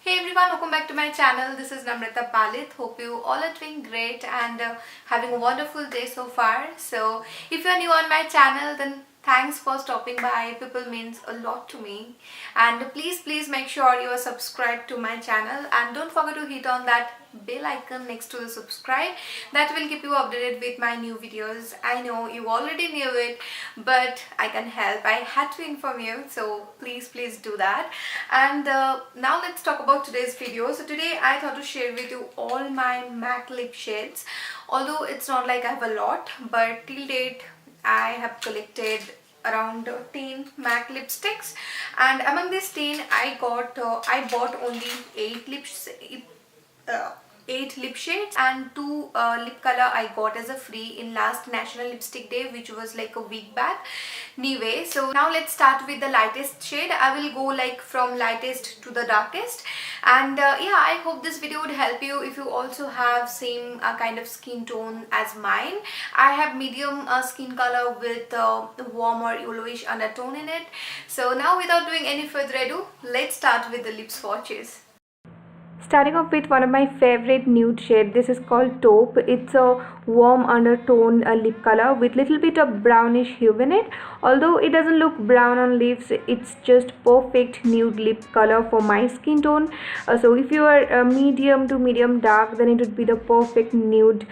Hey everyone, welcome back to my channel. This is Namrata Palith. Hope you all are doing great and having a wonderful day so far. So if you are new on my channel, then thanks for stopping by. People means a lot to me, and please make sure you are subscribed to my channel and don't forget to hit on that bell icon next to the subscribe. That will keep you updated with my new videos. I know you already knew it, but I can help. I had to inform you, so please do that. And now let's talk about today's video. So today I thought to share with you all my MAC lip shades, although it's not like I have a lot, but till date I have collected around 10 MAC lipsticks, and among these 10 I bought only 8 lip shades, and 2 lip color I got as a free in last National Lipstick Day, which was like a week back. Anyway, so now let's start with the lightest shade. I will go like from lightest to the darkest, and yeah, I hope this video would help you if you also have same kind of skin tone as mine. I have medium skin color with warmer yellowish undertone in it. So now without doing any further ado, let's start with the lip swatches. Starting off with one of my favorite nude shade. This is called Taupe. It's a warm undertone lip color with little bit of brownish hue in it. Although it doesn't look brown on lips, it's just perfect nude lip color for my skin tone. So if you are medium to medium dark, then it would be the perfect nude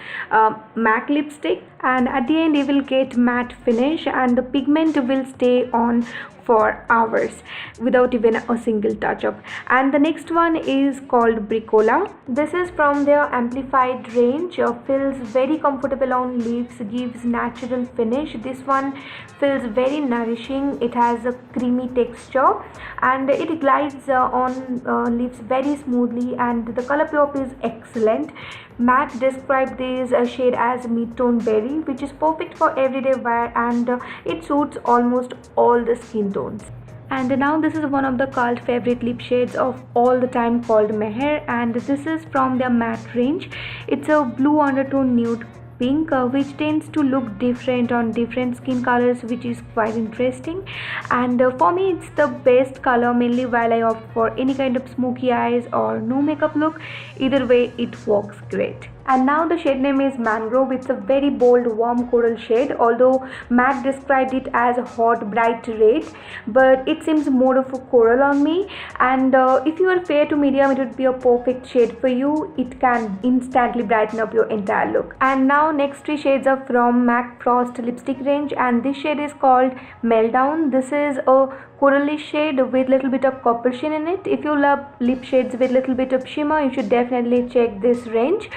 MAC lipstick. And at the end you will get matte finish, and the pigment will stay on for hours without even a single touch up. And the next one is called Bricola. This is from their amplified range. Feels very comfortable on lips, gives natural finish. This one feels very nourishing. It has a creamy texture and it glides on lips very smoothly, and the color pop is excellent. MAC described this shade as mid-tone berry, which is perfect for everyday wear, and it suits almost all the skin tones. And now this is one of the cult favorite lip shades of all the time called Meher, and this is from their matte range. It's a blue undertone nude pink, which tends to look different on different skin colors, which is quite interesting. And for me it's the best color, mainly while I opt for any kind of smoky eyes or no makeup look. Either way it works great. And now the shade name is Mangrove. It's a very bold warm coral shade, although MAC described it as a hot bright red, but it seems more of a coral on me. And if you are fair to medium, it would be a perfect shade for you. It can instantly brighten up your entire look. And now next 3 shades are from MAC Frost lipstick range, and this shade is called Meltdown. This is a coralish shade with little bit of copper sheen in it. If you love lip shades with little bit of shimmer, you should definitely check this range.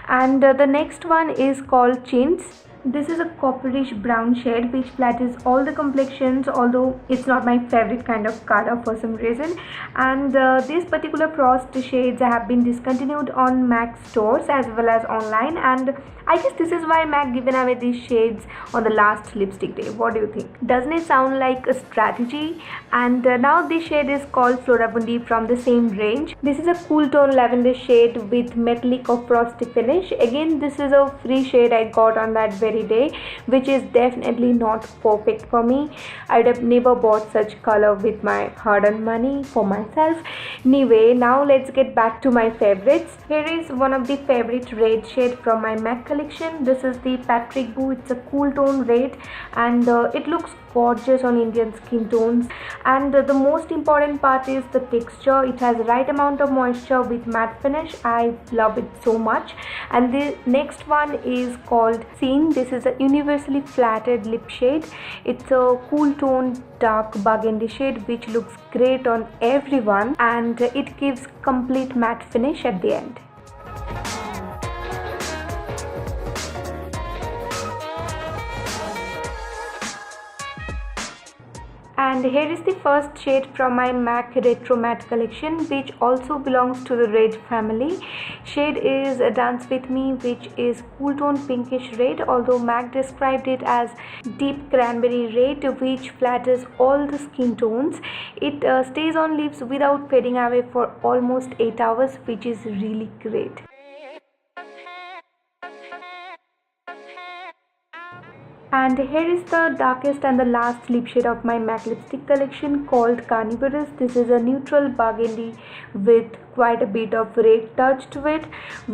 And the next one is called Chintz. This is a copperish brown shade which flatters all the complexions, although it's not my favorite kind of color for some reason. And these particular frost shades have been discontinued on MAC stores as well as online, and I guess this is why MAC given away these shades on the last lipstick day. What do you think? Doesn't it sound like a strategy? And now this shade is called Florabundi from the same range. This is a cool tone lavender shade with metallic or frosty finish. Again, this is a free shade I got on that very day, which is definitely not perfect for me. I would have never bought such color with my hard-earned money for myself. Anyway, now let's get back to my favorites. Here is one of the favorite red shade from my MAC collection. This is the Patrick Boo. It's a cool tone red, and it looks gorgeous on Indian skin tones. And the most important part is the texture. It has the right amount of moisture with matte finish. I love it so much. And the next one is called Scene. This is a universally flattered lip shade. It's a cool tone dark burgundy shade which looks great on everyone, and it gives complete matte finish at the end. And here is the first shade from my MAC Retro Matte collection, which also belongs to the red family. Shade is Dance With Me, which is cool tone pinkish red, although MAC described it as deep cranberry red, which flatters all the skin tones. It stays on lips without fading away for almost 8 hours, which is really great. And here is the darkest and the last lip shade of my MAC lipstick collection called Carnivorous. This is a neutral burgundy with quite a bit of red touch to it,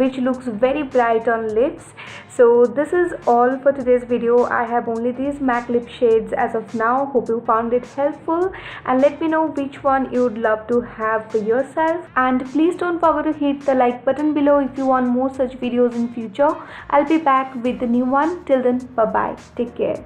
which looks very bright on lips. So this is all for today's video. I have only these MAC lip shades as of now. Hope you found it helpful, and let me know which one you would love to have for yourself. And please don't forget to hit the like button below if you want more such videos in future. I'll be back with the new one. Till then, bye bye, take care.